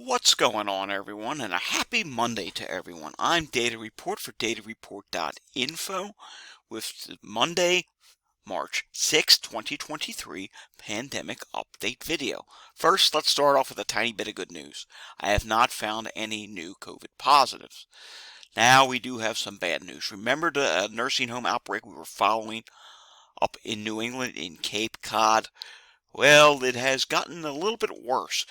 What's going on, everyone, and a happy Monday to everyone. I'm Data Report for datareport.info with the Monday, March 6, 2023 pandemic update video. First, let's start off with a tiny bit of good news. I have not found any new COVID positives. Now, we do have some bad news. Remember the nursing home outbreak we were following up in New England in Cape Cod? Well, it has gotten a little bit worse.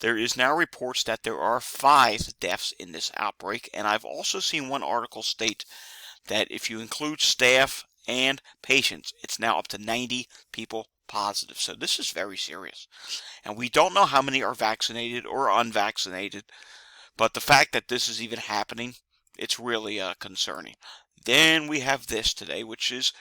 There is now reports that there are 5 deaths in this outbreak, and I've also seen one article state that if you include staff and patients, it's now up to 90 people positive. So this is very serious. And we don't know how many are vaccinated or unvaccinated, but the fact that this is even happening, it's really concerning. Then we have this today, which is,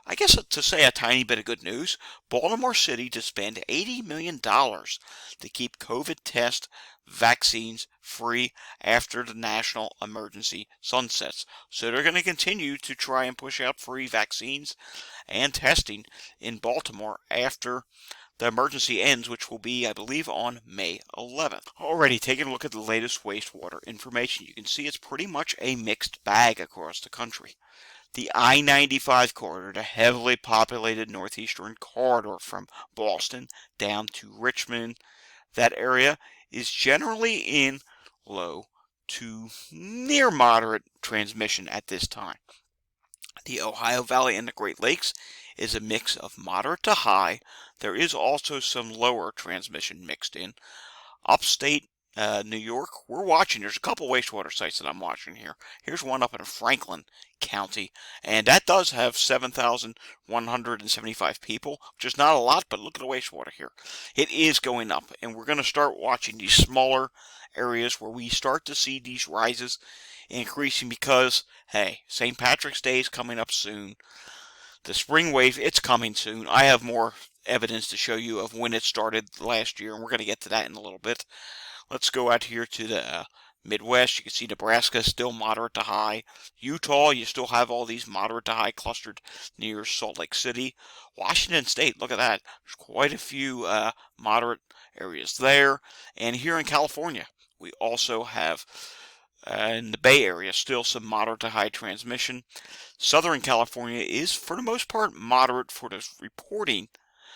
I guess to say a tiny bit of good news. Baltimore City to spend $80 million to keep COVID test vaccines free after the national emergency sunsets. So they're going to continue to try and push out free vaccines and testing in Baltimore after the emergency ends, which will be, I believe, on May 11th. Already taking a look at the latest wastewater information, you can see it's pretty much a mixed bag across the country. The I-95 corridor, the heavily populated northeastern corridor from Boston down to Richmond, that area is generally in low to near moderate transmission at this time. The Ohio Valley and the Great Lakes is a mix of moderate to high. There is also some lower transmission mixed in. Upstate New York, we're watching. There's a couple wastewater sites that I'm watching here. Here's one up in Franklin County, and that does have 7,175 people, which is not a lot, but look at the wastewater here. It is going up, and we're going to start watching these smaller areas where we start to see these rises increasing because, hey, St. Patrick's Day is coming up soon. The spring wave, it's coming soon. I have more evidence to show you of when it started last year, and we're going to get to that in a little bit. Let's go out here to the Midwest. You can see Nebraska is still moderate to high. Utah, you still have all these moderate to high clustered near Salt Lake City. Washington State, look at that. There's quite a few moderate areas there. And here in California, we also have in the Bay Area still some moderate to high transmission. Southern California is, for the most part, moderate for the reporting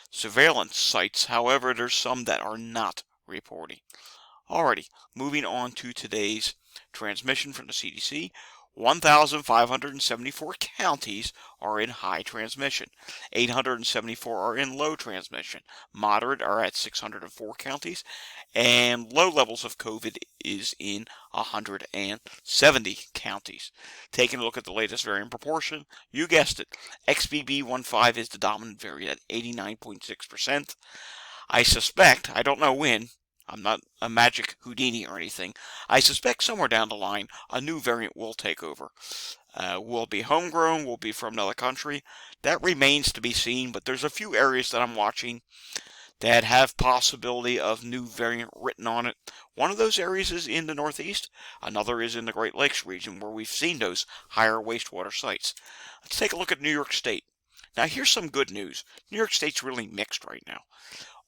surveillance sites. However, there's some that are not reporting. Alrighty, moving on to today's transmission from the CDC. 1,574 counties are in high transmission. 874 are in low transmission. Moderate are at 604 counties. And low levels of COVID is in 170 counties. Taking a look at the latest variant proportion, you guessed it. XBB.1.5 is the dominant variant at 89.6%. I suspect, I don't know when, I'm not a magic Houdini or anything. I suspect somewhere down the line, a new variant will take over. Will be homegrown, will be from another country. That remains to be seen, but there's a few areas that I'm watching that have possibility of new variant written on it. One of those areas is in the Northeast. Another is in the Great Lakes region where we've seen those higher wastewater sites. Let's take a look at New York State. Now here's some good news. New York State's really mixed right now.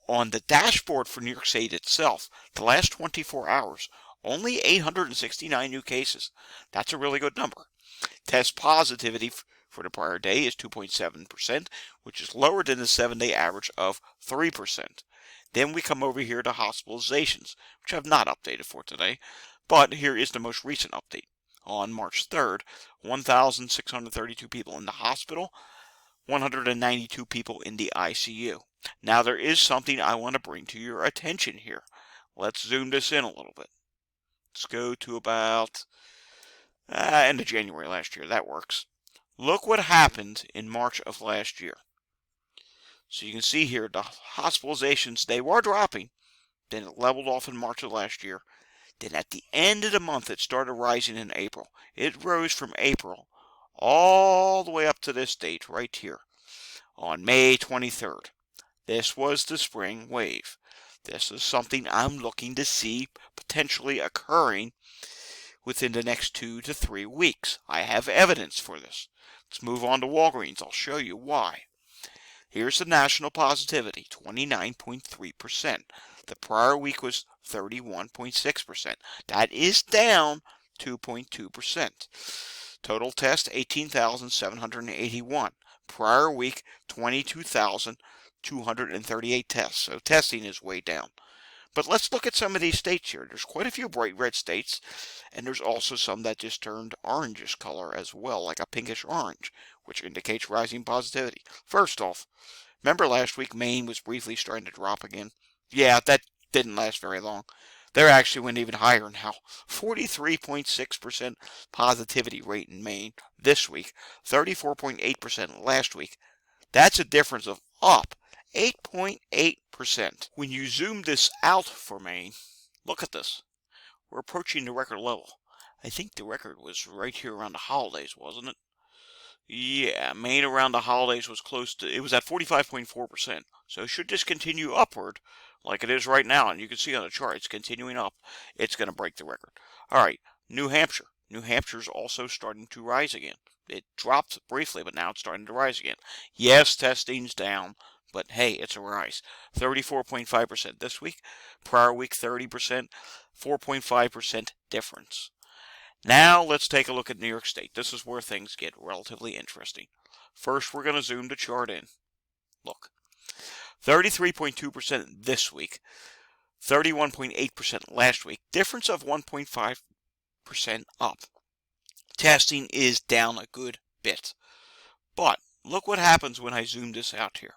On the dashboard for New York State itself, the last 24 hours, only 869 new cases. That's a really good number. Test positivity for the prior day is 2.7%, which is lower than the 7-day average of 3%. Then we come over here to hospitalizations, which I've not updated for today, but here is the most recent update. On March 3rd, 1,632 people in the hospital, 192 people in the ICU. Now there is something I want to bring to your attention here. Let's zoom this in a little bit. Let's go to about end of January last year. That works. Look what happened in March of last year. So you can see here the hospitalizations, they were dropping. Then it leveled off in March of last year. Then at the end of the month it started rising in April. It rose from April all the way up to this date right here on May 23rd. This was the spring wave. This is something I'm looking to see potentially occurring within the next 2 to 3 weeks. I have evidence for this. Let's move on to Walgreens. I'll show you why. Here's the national positivity, 29.3%. The prior week was 31.6%. That is down 2.2%. Total tests 18,781. Prior week 22,238 tests. So testing is way down. But let's look at some of these states here. There's quite a few bright red states, and there's also some that just turned orangish color as well, like a pinkish orange, which indicates rising positivity. First off, remember last week Maine was briefly starting to drop again? Yeah, that didn't last very long. They actually went even higher now. 43.6% positivity rate in Maine this week, 34.8% last week. That's a difference of up 8.8%. When you zoom this out for Maine, look at this. We're approaching the record level. I think the record was right here around the holidays, wasn't it? Yeah, Maine around the holidays was close to, it was at 45.4%. So it should just continue upward like it is right now. And you can see on the chart, it's continuing up. It's going to break the record. All right, New Hampshire. New Hampshire's also starting to rise again. It dropped briefly, but now it's starting to rise again. Yes, testing's down, but hey, it's a rise. 34.5% this week. Prior week, 30%. 4.5% difference. Now let's take a look at New York State. This is where things get relatively interesting. First, we're going to zoom the chart in. Look, 33.2% this week, 31.8% last week. Difference of 1.5% up. Testing is down a good bit. But look what happens when I zoom this out here.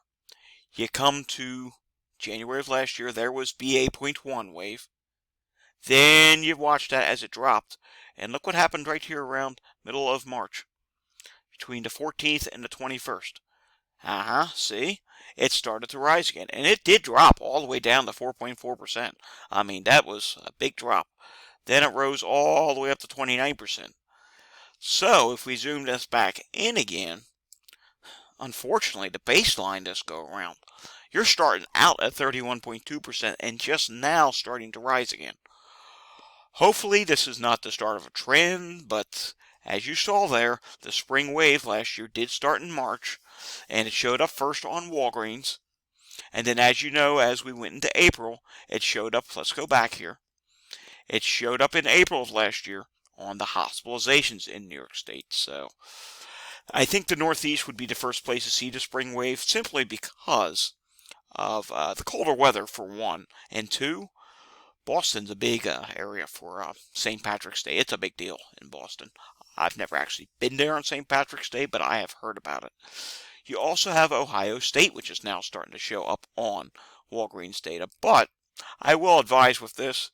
You come to January of last year, there was BA.1 wave. Then you watch that as it dropped. And look what happened right here around middle of March. Between the 14th and the 21st. See? It started to rise again. And it did drop all the way down to 4.4%. I mean, that was a big drop. Then it rose all the way up to 29%. So, if we zoom this back in again, unfortunately, the baseline this go around, you're starting out at 31.2% and just now starting to rise again. Hopefully, this is not the start of a trend, but as you saw there, the spring wave last year did start in March, and it showed up first on Walgreens. And then, as you know, as we went into April, it showed up, let's go back here. It showed up in April of last year on the hospitalizations in New York State. So, I think the Northeast would be the first place to see the spring wave simply because of the colder weather, for one, and two, Boston's a big area for St. Patrick's Day. It's a big deal in Boston. I've never actually been there on St. Patrick's Day, but I have heard about it. You also have Ohio State, which is now starting to show up on Walgreens data. But I will advise with this,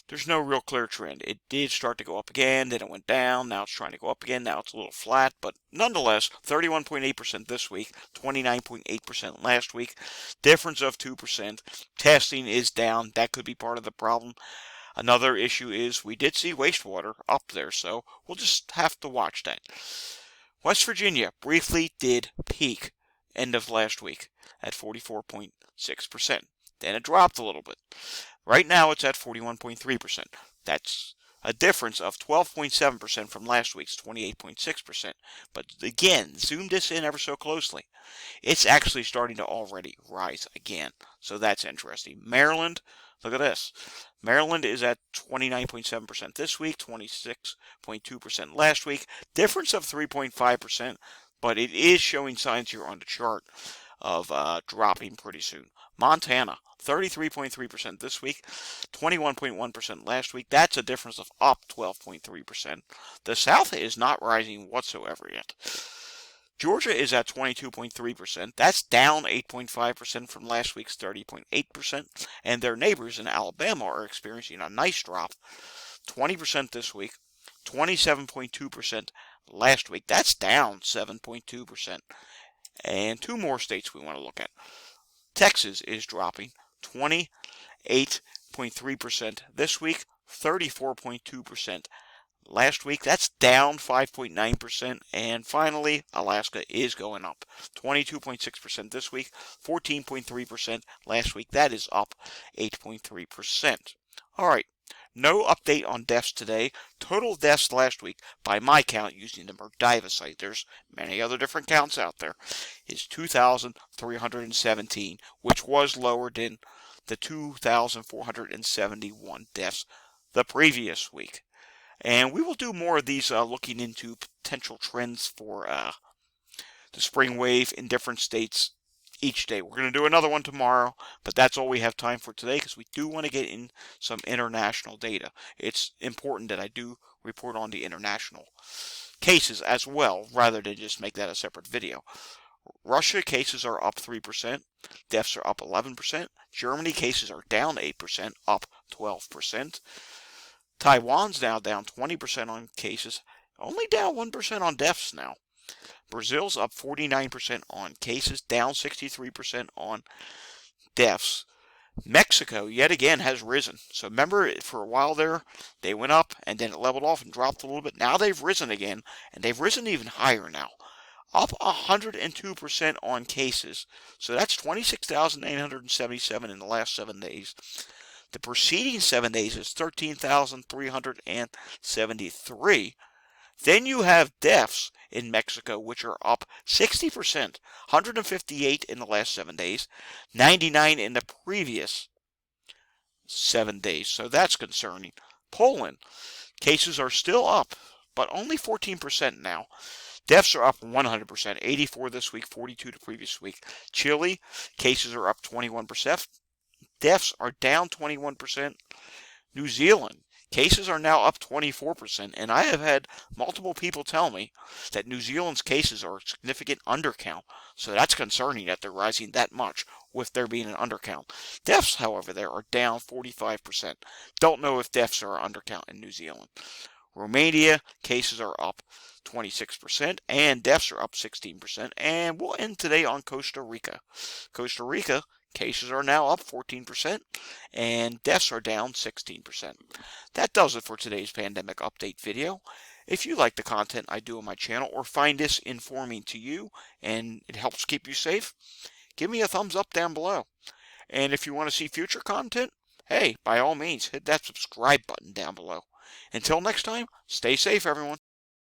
there's no real clear trend. It did start to go up again, then it went down, now it's trying to go up again, now it's a little flat, but nonetheless, 31.8% this week, 29.8% last week, difference of 2%. Testing is down, that could be part of the problem. Another issue is we did see wastewater up there, so we'll just have to watch that. West Virginia briefly did peak end of last week at 44.6%. Then it dropped a little bit. Right now it's at 41.3%. That's a difference of 12.7% from last week's 28.6%. But again, zoom this in ever so closely. It's actually starting to already rise again. So that's interesting. Maryland, look at this. Maryland is at 29.7% this week, 26.2% last week. Difference of 3.5%, but it is showing signs here on the chart of dropping pretty soon. Montana, 33.3% this week, 21.1% last week. That's a difference of up 12.3%. The South is not rising whatsoever yet. Georgia is at 22.3%. That's down 8.5% from last week's 30.8%. And their neighbors in Alabama are experiencing a nice drop, 20% this week, 27.2% last week. That's down 7.2%. And two more states we want to look at. Texas is dropping 28.3% this week, 34.2% last week. That's down 5.9%. And finally, Alaska is going up 22.6% this week, 14.3% last week. That is up 8.3%. All right. No update on deaths today. Total deaths last week, by my count, using the Merdiva site, there's many other different counts out there, is 2,317, which was lower than the 2,471 deaths the previous week. And we will do more of these looking into potential trends for the spring wave in different states each day. We're going to do another one tomorrow, but that's all we have time for today because we do want to get in some international data. It's important that I do report on the international cases as well, rather than just make that a separate video. Russia cases are up 3%, deaths are up 11%, Germany cases are down 8%, up 12%. Taiwan's now down 20% on cases, only down 1% on deaths now. Brazil's up 49% on cases, down 63% on deaths. Mexico, yet again, has risen. So remember, for a while there, they went up and then it leveled off and dropped a little bit. Now they've risen again, and they've risen even higher now. Up 102% on cases. So that's 26,977 in the last 7 days. The preceding 7 days is 13,373. Then you have deaths in Mexico, which are up 60%, 158 in the last 7 days, 99 in the previous 7 days. So that's concerning. Poland, cases are still up, but only 14% now. Deaths are up 100%, 84 this week, 42 the previous week. Chile, cases are up 21%. Deaths are down 21%. New Zealand, cases are now up 24%, and I have had multiple people tell me that New Zealand's cases are a significant undercount, so that's concerning that they're rising that much with there being an undercount. Deaths, however, there are down 45%. Don't know if deaths are undercount in New Zealand. Romania, cases are up 26%, and deaths are up 16%, and we'll end today on Costa Rica. Costa Rica, cases are now up 14%, and deaths are down 16%. That does it for today's pandemic update video. If you like the content I do on my channel or find this informing to you and it helps keep you safe, give me a thumbs up down below. And if you want to see future content, hey, by all means, hit that subscribe button down below. Until next time, stay safe, everyone.